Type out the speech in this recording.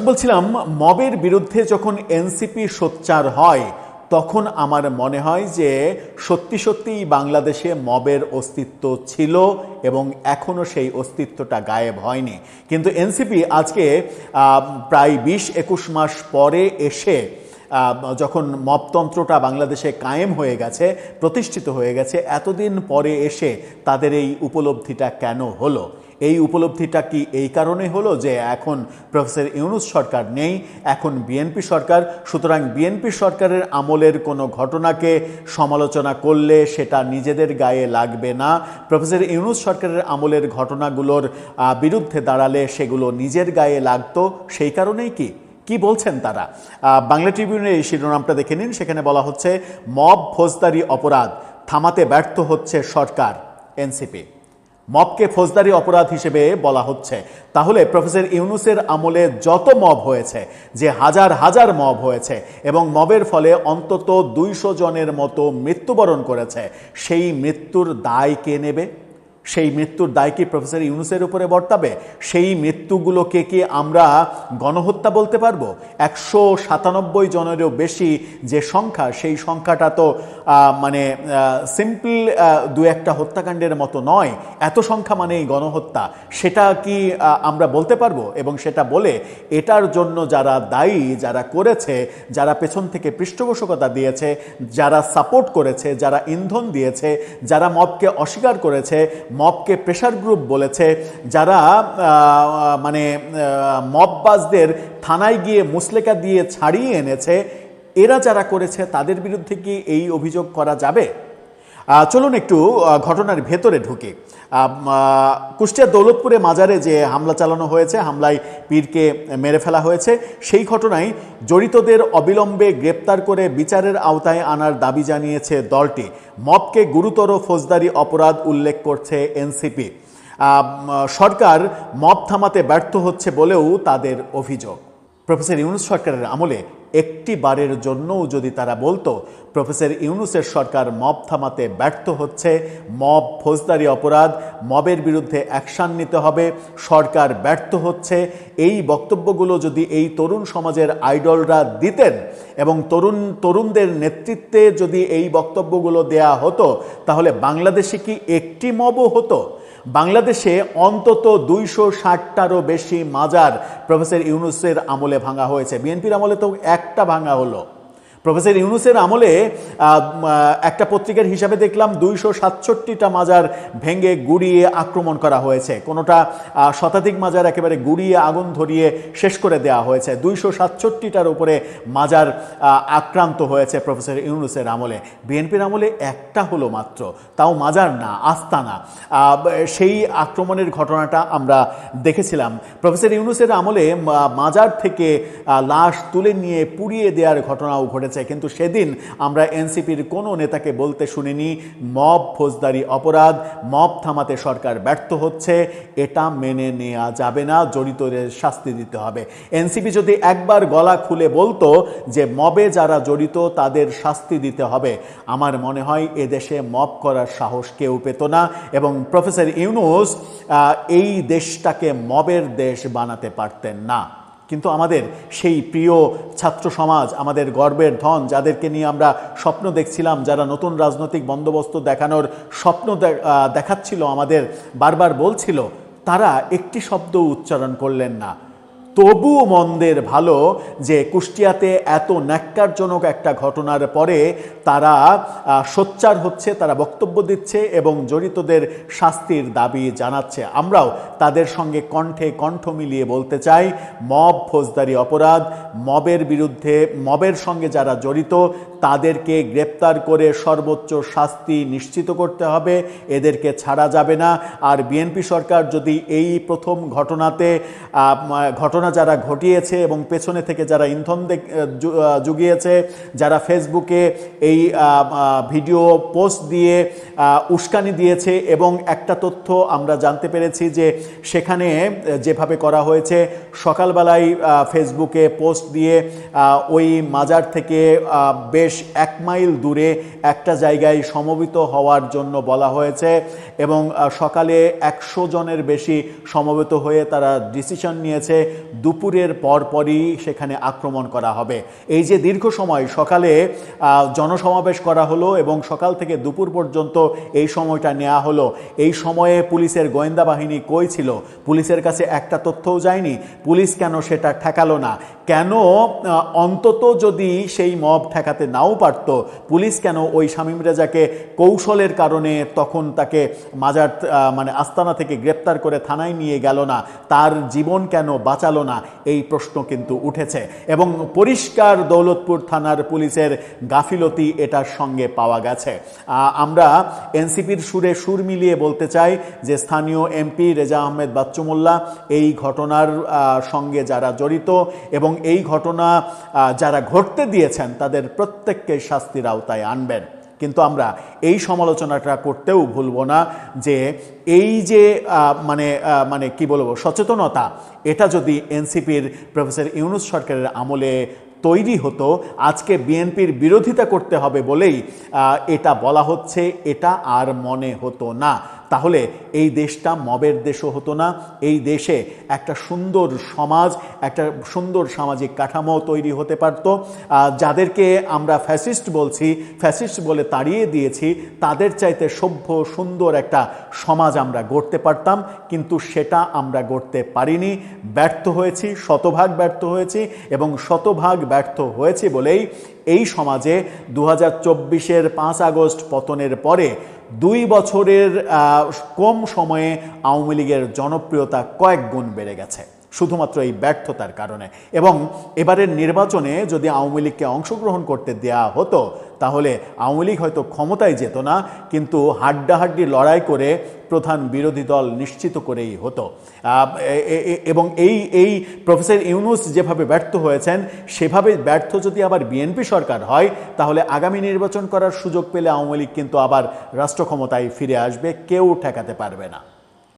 বলছিলাম, মবের বিরুদ্ধে যখন এনসিপি সোচ্চার হয় তখন আমার মনে হয় যে সত্যি সত্যিই বাংলাদেশে মবের অস্তিত্ব ছিল এবং এখনো সেই অস্তিত্বটা গায়েব হয়নি। কিন্তু এনসিপি আজকে প্রায় ২০-২১ মাস পরে এসে যখন মবতন্ত্রটা বাংলাদেশে কায়েম হয়ে গেছে, প্রতিষ্ঠিত হয়ে গেছে, এতদিন পরে এসে তাদের এই উপলব্ধিটা কেন হলো? এই উপলব্ধিটা কি এই কারণে হলো যে এখন প্রফেসর ইউনূস সরকার নেই, এখন বিএনপি সরকার, সুতরাং বিএনপি সরকারের আমলের কোনো ঘটনাকে সমালোচনা করলে সেটা নিজেদের গায়ে লাগবে না, প্রফেসর ইউনূস সরকারের আমলের ঘটনাগুলোর বিরুদ্ধে দাঁড়ালে সেগুলো নিজের গায়ে লাগতো, সেই কারণেই কি বলছেন তারা? বাংলা ট্রিবিউনের এই শিরোনামটা দেখে নিন। সেখানে বলা হচ্ছে, মব ফৌজদারি অপরাধ থামাতে ব্যর্থ হচ্ছে সরকার, এনসিপি। মবকে ফৌজদারি অপরাধ হিসেবে বলা হচ্ছে। তাহলে প্রফেসর ইউনূসের আমলে যত মব হয়েছে, যে হাজার হাজার মব হয়েছে এবং মবের ফলে অন্তত ২০০ জনের মতো মৃত্যুবরণ করেছে, সেই মৃত্যুর দায় কে নেবে? সেই মৃত্যুর দায় কি প্রফেসর ইউনূসের উপরে বর্তাবে? সেই মৃত্যুগুলোকে কি আমরা গণহত্যা বলতে পারবো? ১৯৭ জনেরও বেশি যে সংখ্যা, সেই সংখ্যাটা তো মানে সিম্পল দু একটা হত্যাকাণ্ডের মতো নয়। এত সংখ্যা মানেই গণহত্যা, সেটা কি আমরা বলতে পারবো? এবং সেটা বলে এটার জন্য যারা দায়ী, যারা করেছে, যারা পেছন থেকে পৃষ্ঠপোষকতা দিয়েছে, যারা সাপোর্ট করেছে, যারা ইন্ধন দিয়েছে, যারা মবকে অস্বীকার করেছে, মবকে প্রেশার গ্রুপ বলেছে, যারা মানে মববাজদের থানায় গিয়ে মুসলেকা দিয়ে ছাড়িয়ে এনেছে, এরা যারা করেছে তাদের বিরুদ্ধে কি এই অভিযোগ করা যাবে? চলুন একটু ঘটনার ভেতরে ঢুকে। কুষ্টিয়ার দৌলতপুরে মাজারে যে হামলা চালানো হয়েছে, হামলায় পীরকে মেরে ফেলা হয়েছে, সেই ঘটনায় জড়িতদের অবিলম্বে গ্রেপ্তার করে বিচারের আওতায় আনার দাবি জানিয়েছে দলটি। মবকে গুরুতর ফৌজদারি অপরাধ উল্লেখ করছে এনসিপি। সরকার মব থামাতে ব্যর্থ হচ্ছে বলেও তাদের অভিযোগ। প্রফেসর ইউনূস সরকারের আমলে একটি বারের জন্যও যদি তারা বলতো প্রফেসর ইউনূসের সরকার মব থামাতে ব্যর্থ হচ্ছে, মব ফৌজদারি অপরাধ, মবের বিরুদ্ধে অ্যাকশান নিতে হবে, সরকার ব্যর্থ হচ্ছে, এই বক্তব্যগুলো যদি এই তরুণ সমাজের আইডলরা দিতেন এবং তরুণদের নেতৃত্বে যদি এই বক্তব্যগুলো দেয়া হতো, তাহলে বাংলাদেশে কি একটি মবও হতো? বাংলাদেশে অন্তত ২৬০টারও বেশি মাজার প্রফেসর ইউনূসের আমলে ভাঙা হয়েছে। বিএনপির আমলে তো একটা ভাঙা হলো। প্রফেসর ইউনূসের আমলে একটা পত্রিকার হিসাবে দেখলাম ২৬৭টা মাজার ভেঙে গুড়িয়ে আক্রমণ করা হয়েছে, কোনোটা শতাধিক মাজার একেবারে গুড়িয়ে আগুন ধরিয়ে শেষ করে দেওয়া হয়েছে। ২৬৭টার উপরে মাজার আক্রান্ত হয়েছে প্রফেসর ইউনূসের আমলে। বিএনপির আমলে একটা হলো মাত্র, তাও মাজার না, আস্তানা। সেই আক্রমণের ঘটনাটা আমরা দেখেছিলাম। প্রফেসর ইউনূসের আমলে মাজার থেকে লাশ তুলে নিয়ে পুড়িয়ে দেওয়ার ঘটনাও ঘটেছে, কিন্তু সেদিন আমরা এনসিপির কোনো নেতাকে বলতে শুনিনি মব ফৌজদারি অপরাধ, মব থামাতে সরকার ব্যর্থ হচ্ছে, এটা মেনে নেওয়া যাবে না, জড়িতদের শাস্তি দিতে হবে। এনসিপি যদি একবার গলা খুলে বলতো যে মবে যারা জড়িত তাদের শাস্তি দিতে হবে, আমার মনে হয় এদেশে মব করার সাহস কেউ পেত না এবং প্রফেসর ইউনূস এই দেশটাকে মবের দেশ বানাতে পারতেন না। কিন্তু আমাদের সেই প্রিয় ছাত্র সমাজ, আমাদের গর্বের ধন, যাদেরকে নিয়ে আমরা স্বপ্ন দেখছিলাম, যারা নতুন রাজনৈতিক বন্দোবস্ত দেখানোর স্বপ্ন দেখাচ্ছিল, আমাদের বারবার বলছিল, তারা একটি শব্দ উচ্চারণ করলেন না। তবুও মন্দের ভালো যে কুষ্টিয়াতে এত ন্যাক্কারজনক একটা ঘটনার পরে তারা সোচ্চার হচ্ছে, তারা বক্তব্য দিচ্ছে এবং জড়িতদের শাস্তির দাবি জানাচ্ছে। আমরাও তাদের সঙ্গে কণ্ঠে কণ্ঠ মিলিয়ে বলতে চাই, মব ফৌজদারি অপরাধ, মবের বিরুদ্ধে, মবের সঙ্গে যারা জড়িত তাদেরকে গ্রেপ্তার করে সর্বোচ্চ শাস্তি নিশ্চিত করতে হবে, এদেরকে ছাড়া যাবে না। আর বিএনপি সরকার যদি এই প্রথম ঘটনাতে ঘটনা যারা ঘটিয়েছে এবং পেছনে থেকে যারা ইন্ধন জুগিয়েছে, যারা ফেসবুকে এই ভিডিও পোস্ট দিয়ে উস্কানি দিয়েছে। এবং একটা তথ্য আমরা জানতে পেরেছি যে সেখানে যেভাবে করা হয়েছে, সকালবেলায় ফেসবুকে পোস্ট দিয়ে ওই মাজার থেকে বেশ 1 মাইল দূরে একটা জায়গায় সমবেত হওয়ার জন্য বলা হয়েছে এবং সকালে 100 জনের বেশি সমবেত হয়ে তারা ডিসিশন নিয়েছে দুপুরের পরপরই সেখানে আক্রমণ করা হবে। এই যে দীর্ঘ সময় সকালে জনসমাবেশ করা হলো এবং সকাল থেকে দুপুর পর্যন্ত এই সময়টা নেওয়া হলো, এই সময়ে পুলিশের গোয়েন্দা বাহিনী কই ছিল? পুলিশের কাছে একটা তথ্যও যায়নি। পুলিশ কেন সেটা ঠেকালো না? কেন অন্তত যদি সেই মব ঠেকাতে নাও পারত, পুলিশ কেন ওই শামীম রেজাকে কৌশলের কারণে তখন তাকে মাজার মানে আস্তানা থেকে গ্রেপ্তার করে থানায় নিয়ে গেল না? তার জীবন কেন বাঁচালো না? এই প্রশ্ন কিন্তু উঠেছে এবং পরিষ্কার দৌলতপুর থানার পুলিশের গাফিলতি এটার সঙ্গে পাওয়া গেছে। আমরা এনসিপির সুরে সুর মিলিয়ে বলতে চাই যে স্থানীয় এমপি রেজা আহমেদ বাচ্চু মোল্লা এই ঘটনার সঙ্গে যারা জড়িত এবং এই ঘটনা যারা ঘটতে দিয়েছেন তাদের প্রত্যেককে শাস্তির আওতায় আনবেন। কিন্তু আমরা এই সমালোচনাটা করতেও ভুলব না যে এই যে মানে কি বলবো সচেতনতা, এটা যদি এনসিপির প্রফেসর ইউনূস সরকারের আমলে তৈরি হতো, আজকে বিএনপির বিরোধিতা করতে হবে বলেই এটা বলা হচ্ছে, এটা আর মনে হতো না। তাহলে এই দেশটা মবের দেশও হতো না। এই দেশে একটা সুন্দর সমাজ, একটা সুন্দর সামাজিক কাঠামো তৈরি হতে পারত। যাদেরকে আমরা ফ্যাসিস্ট বলছি, ফ্যাসিস্ট বলে তাড়িয়ে দিয়েছি, তাদের চাইতে সভ্য সুন্দর একটা সমাজ আমরা গড়তে পারতাম, কিন্তু সেটা আমরা গড়তে পারিনি। ব্যর্থ হয়েছি, শতভাগ ব্যর্থ হয়েছি এবং শতভাগ ব্যর্থ হয়েছি বলেই এই সমাজে 2024-এর 5 আগস্ট পতনের পরে 2 বছরের কম সময়ে আওয়ামী লীগের জনপ্রিয়তা কয়েক গুণ বেড়ে গেছে শুধুমাত্র এই ব্যর্থতার কারণে। এবং এবারের নির্বাচনে যদি আওয়ামী লীগকে অংশগ্রহণ করতে দেয়া হতো তাহলে আওয়ামী লীগ হয়তো ক্ষমতায় যেত না, কিন্তু হাড্ডাহাড্ডি লড়াই করে প্রধান বিরোধী দল নিশ্চিত করেই হতো। এবং এই প্রফেসর ইউনূস যেভাবে ব্যর্থ হয়েছেন, সেভাবে ব্যর্থ যদি আবার বিএনপি সরকার হয়, তাহলে আগামী নির্বাচন করার সুযোগ পেলে আওয়ামী লীগ কিন্তু আবার রাষ্ট্র ক্ষমতায় ফিরে আসবে, কেউ ঠেকাতে পারবে না।